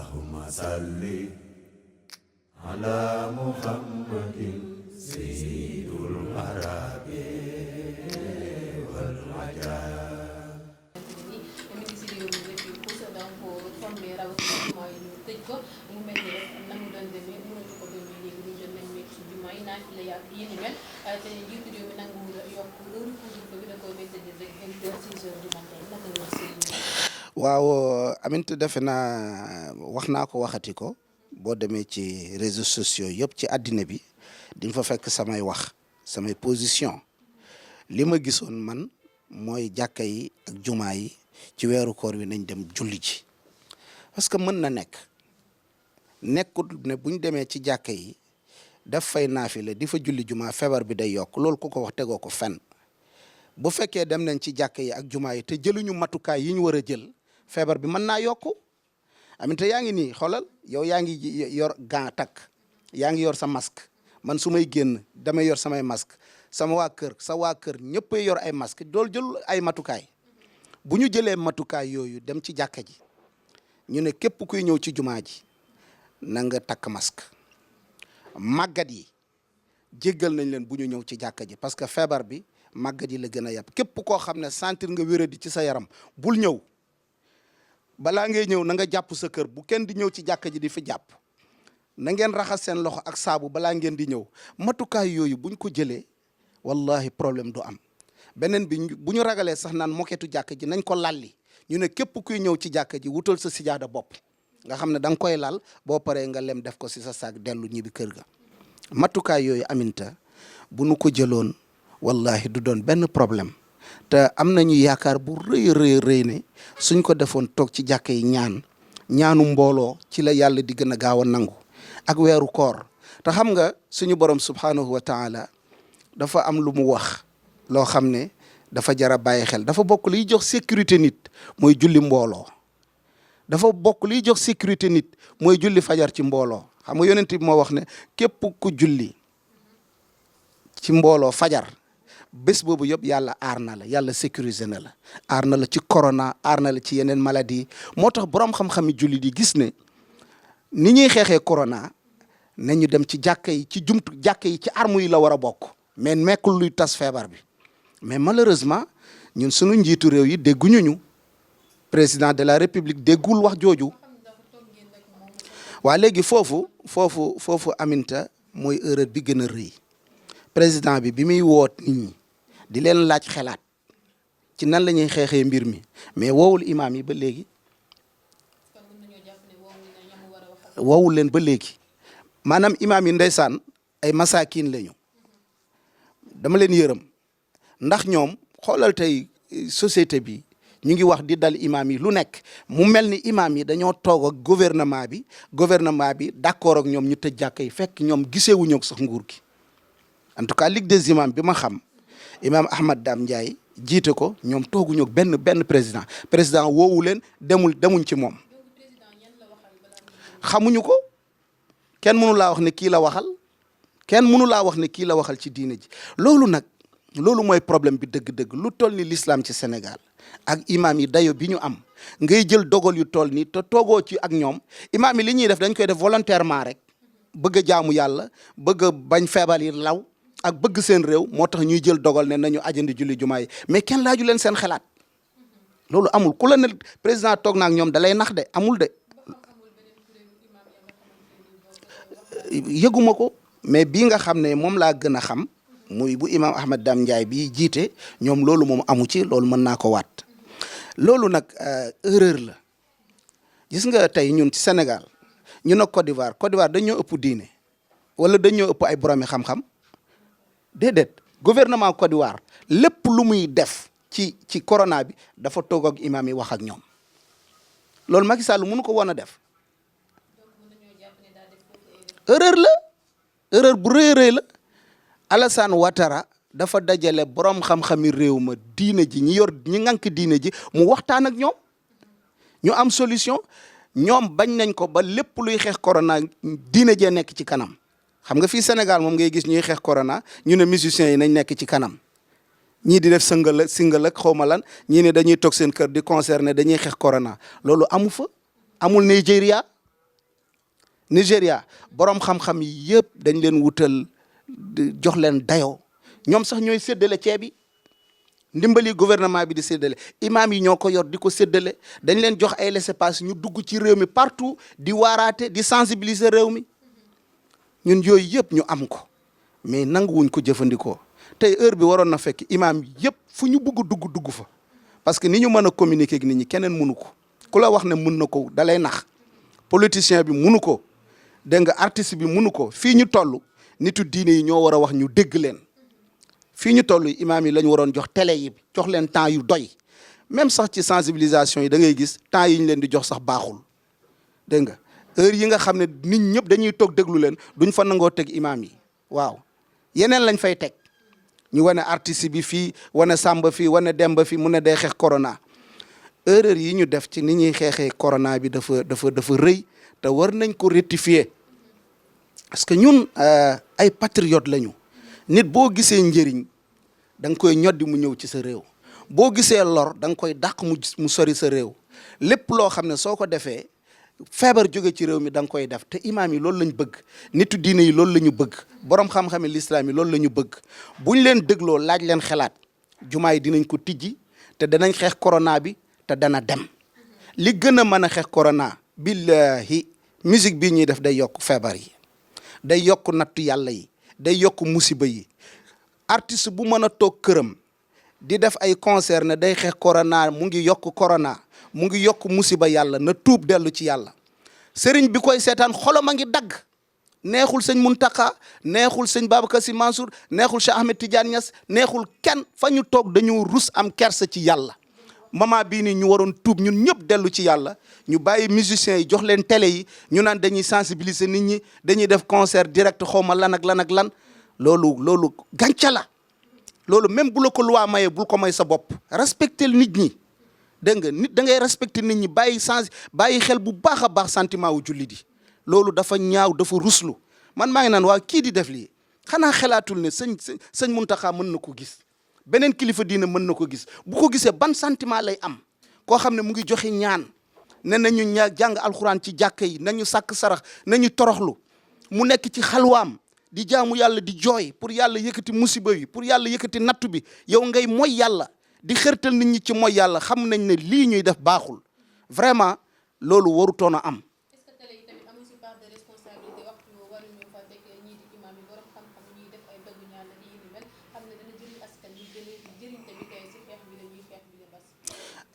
اللهم صل على محمد سيد العرب والعجاب. waaw Aminata defe naa wax naa ko waxati ko boo demee ci réseaux sociaux yëpp ci àddina bi di nga fa fekk samay wax samay position li ma gisoon man mooy jàkka yi ak jumaa yi ci weeru koor wi nañ dem julli ji parce que mën na nekkul ne buñ demee ci jàkka yi daf fay naafila di fa julli jumaa feebar bi day yokk loolu ku ko wax tegoo ko fenn bu fekkee dem nañ ci jàkka yi ak jumaa yi te jëluñu matukaay yi ñu war a jël feebar bi mën naa yokku Aminata yaa ngi nii xoolal yow yaa ngi yor gant takk yaa ngi yor sa masque man su may génn damay yor samay masque sama waa kër sa waa kër ñëpp yor ay masque dool jël ay matukaay bu ñu jëlee matukaay yooyu dem ci jàkka ji ñu ne képp kuy ñëw ci jumaa ji na nga takk masque màggat yi jéggal nañ leen bu ñu ñëw ci jàkka ji parce que feebar bi màggat yi la gën a yàpp képp koo xam ne sentir nga wéradi ci sa yaram bul ñëw balaa ngay ñëw na nga jàpp sa kër bu kenn di ñëw ci jàkka ji di fi jàpp na ngeen raxas seen loxo ak saabu balaa ngeen di ñëw matukaay yooyu buñ ko jëlee wallahi problème du am beneen bi bu ñu ragalee sax naan moketu jàkka ji nañ ko lalli ñu ne képp kuy ñëw ci jàkka ji wutal sa sijaada bopp nga xam ne da nga koy lal boo paree nga lem def ko si sa saak dellu ñibbi kër ga matukaay yooyu Aminata bu nu ko jëloon wallahi du doon benn problème te am nañu yaakaar bu rëy ne suñ ko defoon toog ci jàkka yi ñaanu mbooloo ci la yàlla di gën a gaaw a nangu ak weeru koor te xam nga suñu borom subhanahu wa taala dafa am lu mu wax loo xam ne dafa jar a bàyyi xel dafa bokk liy jox sécurité nit mooy julli mbooloo dafa bokk liy jox sécurité nit mooy julli fajar ci mbooloo xam nga yonent bi moo wax ne képp ku julli ci mbooloo fajar bés boobu yëpp yàlla aar na la yàlla sécuriser na la aar na la ci corona aar na la ci yeneen maladie moo tax boroom xam-xami julli di gis ne ni ñuy xeexee corona nañu dem ci jàkka yi ci jàkka yi ci arme yi la war a bokk mais nekkul luy tas feebar bi mais malheureusement ñun sunu njiitu réew yi dégguñu ñu président de la république déggul wax jooju waa léegi foofu Aminata mooy erreur bi gën a rëy président bi muy woot nit ñi di leen laaj xalaat ci nan la ñuy xeexee mbir mi mais woowul imaam yi ba léegi woowul leen ba léegi maanaam imaam yi ndeysaan ay masaakin lañu dama leen yërëm ndax ñoom xoolal tey société bi ñu ngi wax di dal imaam yi lu nekk mu mel ni imaam yi dañoo toog ak gouvernement bi d'accord ak ñoom ñu tëj jàkka yi fekk ñoom gisewuñu ak sax nguur gi en tout cas ligue des imams bi ma xam imam Ahmad Dame Ndiaye jiite ko ñoom tooguñu ak benn président woowu leen demuñ ci moom xamuñu ko kenn mënu laa wax ne kii la waxal ci diine ji loolu mooy problème bi dëgg-dëgg lu toll ni l'islam ci Sénégal ak imam yi dayo bi ñu am ngay jël dogal yu toll ni te toogoo ci ak ñoom imam yi li ñuy def dañ koy def volontairement rek bëgg a jaamu yàlla bëgg a bañ feebar yi law ak bëgg seen réew moo tax ñuy jël dogal ne nañu ajandi julli jumaa yi mais kenn laaju leen seen xalaat loolu amul ku la ne président toog na ak ñoom da lay nax de amul de yëguma ko mais bii nga xam ne moom laa gën a xam muy bu imam Ahmad Dame Ndiaye bi jiite ñoom loolu moom amu ci loolu mën naa ko waat loolu nag erreur la gis nga tey ñun ci Sénégal ñu ne Côte d'Ivoire dañoo ëpp diine wala dañoo ëpp ay boromi xam-xam déedéet gouvernement Côte d'Ivoire lépp lu muy def ci corona bi dafa toog ak imam yi wax ak ñoom loolu Macky Sall mënu ko woon a def erreur bu rëy la Alassane Ouattara dafa dajale borom xam-xami réew ma diine ji ñi ngànk diine ji mu waxtaan ak ñoom ñu am solution ñoom bañ nañ ko ba lépp luy xeex corona diine jee nekk ci kanam xam nga fii Sénégal moom ngay gis ñuy xeex corona ñu ne musiciens yi nañ nekk ci kanam ñii di def single ak xawma lan ñii ne dañuy toog seen kër di concerné dañuy xeex corona loolu amu fa amul Nigeria Nigéria borom xam-xam yi yëpp dañ leen wutal jox leen dayoo ñoom sax ñooy séddale ceeb yi ndimbali gouvernement bi di séddale imam yi ñoo ko yor di ko séddale dañ leen jox ay laissez-passer ñu dugg ci réew mi partout di waaraate di sensibiliser réew mi ñun yooyu yëpp ñu am ko mais nanguwuñ ko jëfandikoo tey heure bi waroon na fekk imam yëpp fu ñu bugg dugg fa parce que ni ñu mën a communiquer ak nit ñi keneen mënu ko ku la wax ne mën na ko dalay nax politicien bi mënu ko dégg nga artiste bi mënu ko fii ñu toll nitu diine yi ñoo war a wax ñu dégg leen fii ñu toll imaam yi la ñu waroon jox télé yi jox leen temps yu doy même sax ci sensibilisation yi da ngay gis temps yi ñu leen di jox sax baaxul dégg nga heure yi nga xam ne nit ñëpp dañuy toog déglu leen duñ fa nangoo teg imaam yi waaw yeneen lañ fay teg ñu wane artiste bi fii wane Samba fii wane Demba fii mu ne day xeex corona erreur yi ñu def ci ni ñuy xeexee corona bi dafa rëy te war nañ ko rectifier parce que ñun ay patriote lañu nit boo gisee njëriñ da nga koy ñoddi mu ñëw ci sa réew boo gisee lor da nga koy dàq mu sori sa réew lépp loo xam ne soo ko defee feebar jóge ci réew mi da nga koy def te imaam yi loolu lañ bëgg nitu diine yi loolu la ñu bëgg borom xam-xami lislaam yi loolu la ñu bëgg buñ leen dégloo laaj leen xalaat jumaa yi dinañ ko tijji te danañ xeex corona bi te dana dem li gën a mën a xeex corona billahi musique bii ñuy def day yokk feebar yi day yokk nattu yàlla yi day yokk musiba yi artiste bu mën a toog këram di def ay concert ne day xeex corona mu ngi yokk corona mu ngi yokk musiba yàlla na tuub dellu ci yàlla sëriñ bi koy seetaan xolam a ngi dagg neexul sëñ Muntaka neexul sëñ Babacar Sy Mansour neexul Cheikh Ahmed Tidiane Niass neexul kenn fa ñu toog dañu rus am kersa ci yàlla moment bii nii ñu waroon tuub ñun ñëpp dellu ci yàlla ñu bàyyi musiciens yi jox leen télé yi ñu naan dañuy sensibiliser nit ñi dañuy def concert direct xawma lan ak lan ak lan loolu gànca la loolu même bu la ko loi mayee bul ko may sa bopp respecter nit ñi dégg nga nit da ngay respecter nit ñi bàyyi xel bu baax a baax sentiment wu jullit yi loolu dafa ñaaw dafa ruslu man maa ngi naan waa kii di def lii xanaa xelaatul ne sëñ Muntaxa mën na ko gis beneen kilifa diine mën na ko gis bu ko gisee ban sentiment lay am koo xam ne mu ngi joxe ñaan ne nañu jàng alxuraan ci jàkka yi nañu sàkk sarax nañu toroxlu mu nekk ci xalwaam di jaamu yàlla di jooy pour yàlla yëkkati musiba yi pour yàlla yëkkati nattu bi yow ngay mooy yàlla di xërtal nit ñi ci mooy yàlla xam nañ ne lii ñuy def baaxul vraiment loolu warutoon a am. est-ce que télé yi tamit amu si part de responsabilité waxtu waruñu fa teg ñii di imaam yi borom xam-xam ñuy def ay dogu ñaan ak yi ni mel xam ne dana jëriñ askan wi jëriñ tamit tey si xeex bi la ñuy xeex bi la bas.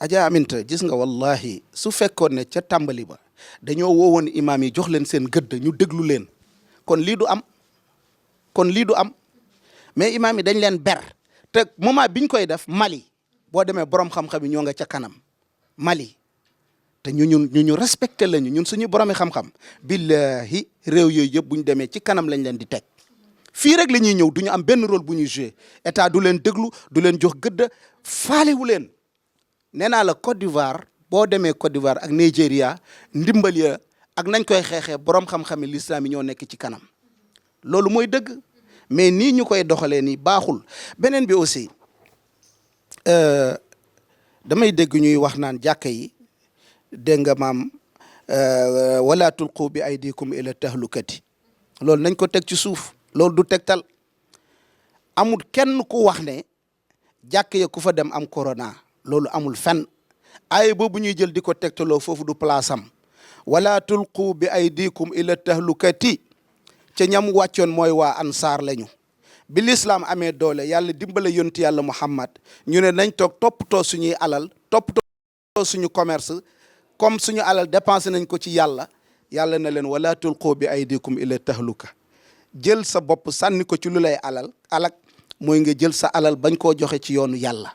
Adja Aminta gis nga wallahi su fekkoon ne ca tàmbali ba dañoo woowoon imaam yi jox leen seen gëdd ñu déglu leen kon lii du am mais imaam yi dañ leen ber te moment biñ koy def Mali boo demee borom xam-xam yi ñoo nga ca kanam Mali te ñu respecté lañu ñun suñu boromi xam-xam billahi réew yooyu yëpp bu ñu demee ci kanam lañ leen di teg fii rek la ñuy ñëw du ñu am benn rôle bu ñuy joué état du leen déglu du leen jox gëdd faalewu leen nee naa la Côte d'Ivoire boo demee Côte d'Ivoire ak Nigeria ndimbal ya ak nañ koy xeexee borom xam-xam yi l'islam yi ñoo nekk ci kanam loolu mooy dëgg mais nii ñu koy doxalee nii baaxul beneen bi aussi damay dégg ñuy wax naan jàkka yi dégg nga maam wala tulqu bi aydikum ila tahlukati loolu nañ ko teg ci suuf loolu du tegtal amul kenn ku wax ne jàkk ya ku fa dem am corona loolu amul fenn ay boobu ñuy jël di ko tegtaloo foofu du place am wala tulqu bi aydikum ila tahlukati ca ñam wàccoon mooy waa ansaar lañu bi lislaam amee doole yàlla dimbale yonti yàlla Muhammad ñu ne nañ toog toppatoo suñuy alal toppatoo suñu commerce comme suñu alal dépensé nañ ko ci yàlla na leen wala tulqu bi aydikum ila tahluka jël sa bopp sànni ko ci lu lay alak mooy nga jël sa alal bañ koo joxe ci yoonu yàlla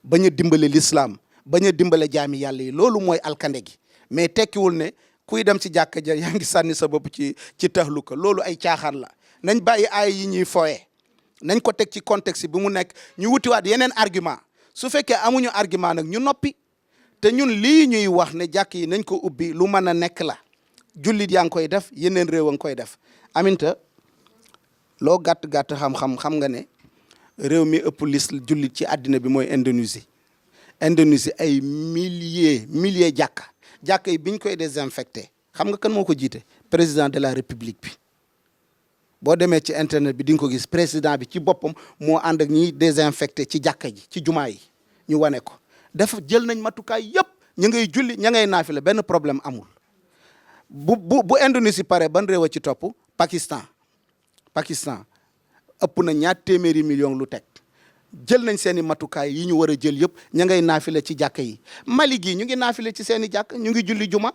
bañ a dimbale lislaam bañ a dimbale jaami yàlla yi loolu mooy alkande gi mais tekkiwul ne kuy dem ci jàkka ja yaa ngi sànni sa bopp ci tahluka loolu ay caaxaan la nañ bàyyi aay yi ñuy fooye nañ ko teg ci contexte bi mu nekk ñu wutiwaat yeneen argument su fekkee amuñu argument nag ñu noppi te ñun lii ñuy wax ne jàkk yi nañ ko ubbi lu mën a nekk la jullit yaa ngi koy def yeneen réew a ngi koy def Aminta loo gàtt-gàtt xam nga ne réew mi ëpp jullit ci àddina bi mooy Indonésie ay milliers jàkka yi biñ koy désinfecté xam nga kan moo ko jiite président de la république bi. boo demee ci internet bi di nga ko gis président bi ci boppam moo ànd ak ñiy désinfecté ci jàkka ji ci jumaa yi ñu wane ko def jël nañ matukaay yëpp ñu ngay julli ña ngay naafila benn problème amul. bu Indonésie pare ban réew a ci topp Pakistan ëpp na ñaar téeméeri million lu teg jël nañ seen i matukaay yi ñu war a jël yëpp ña ngay naafile ci jàkka yi. Mali gii ñu ngi naafile ci seen i jàkk ñu ngi julli juma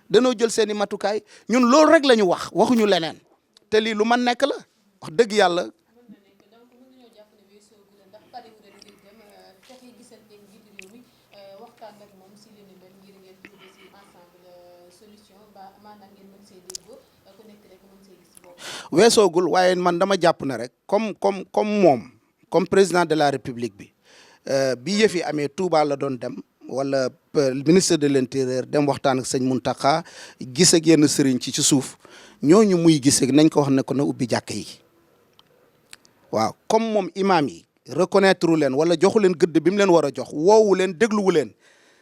danoo jël seen i matukaay ñun loolu rek la ñu wax waxuñu leneen te lii lu man nekk la wax dëgg yàlla. weesoogul waaye man dama jàpp ne rek comme président de la république bi yëf yi amee Touba la doon dem wala ministre de l'intérieur dem waxtaan ak sëñ Mountakha gis ak yenn sëriñ ci suuf ñooñu muy gis ak nañ ko wax ne ko na ubbi jàkka yi waaw comme moom imam yi reconnaître leen wala joxu leen gëdd bi mu leen war a jox woowu leen dégluwu leen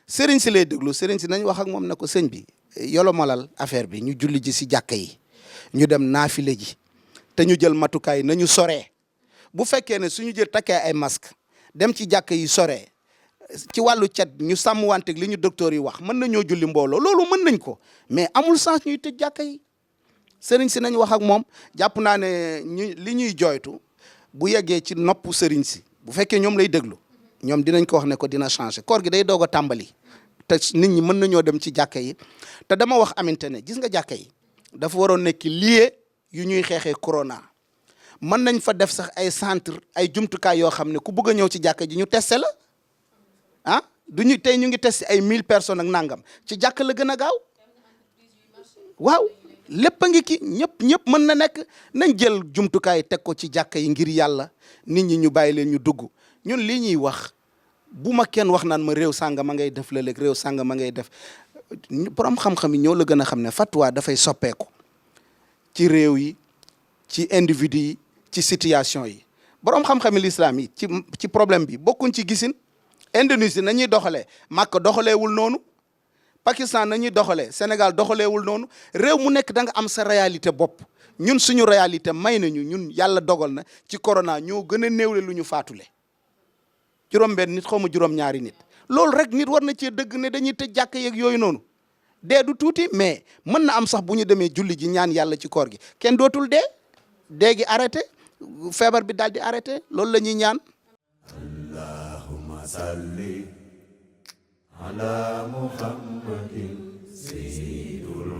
sëriñ si lay déglu sëriñ si nañ wax ak moom ne ko sëñ bi yolomalal affaire bi ñu julli ji si jàkka yi ñu dem naafile ji te ñu jël matukaay nañu soree bu fekkee ne suñu jël takkee ay masque dem ci jàkka yi soree ci wàllu cet ñu sàmmwanteeg li ñu docteur yi wax mën nañoo julli mbooloo loolu mën nañ ko mais amul sens ñuy tëj jàkka yi sëriñ si nañ wax ak moom jàpp naa ne li ñuy jooytu bu yeggee ci nopp sëriñ si bu fekkee ñoom lay déglu ñoom dinañ ko wax ne ko dina changer koor gi day doog a tàmbali te nit ñi mën nañoo dem ci jàkka yi te dama wax aminte ne gis nga jàkka yi dafa waroon nekk lieu yu ñuy xeexee corona mën nañ fa def sax ay centre ay jumtukaay yoo xam ne ku bëgg a ñëw ci jàkka ji ñu testé la ah duñu tey ñu ngi testé ay 1000 personnes ak nangam ci jàkka la gën a gaaw waaw lépp a ngi ki ñëpp mën na nekk nañ jël jumtukaay teg ko ci jàkka yi ngir yàlla nit ñi ñu bàyyi leen ñu dugg ñun lii ñuy wax bu ma kenn wax naan ma réew sàngam ma ngay def la léeg réew sàngam ma ngay def borom xam-xam yi ñoo la gën a xam ne fatwa dafay soppeeku ci réew yi ci individu yi ci situation yi borom xam-xam yi l'islam yi ci problème bi bokkuñ ci gisin Indonésie nañuy doxalee Makka doxaleewul noonu Pakistan nañuy doxalee Sénégal doxaleewul noonu réew mu nekk da nga am sa réalité bopp ñun suñu réalité may nañu ñun yàlla dogal na ci corona ñoo gën a néewle lu ñu faatule juróom-benn nit xaw ma juróom-ñaari nit loolu rek nit war na cee dëgg ne dañuy tëj jàkk yeeg yooyu noonu dee du tuuti mais mën na am sax bu ñu demee julli ji ñaan yàlla ci koor gi kenn dootul dee gi arrêté feebar bi daal di arrêté loolu la ñuy ñaan. Allahumma salli ala Muhammadin sayyidul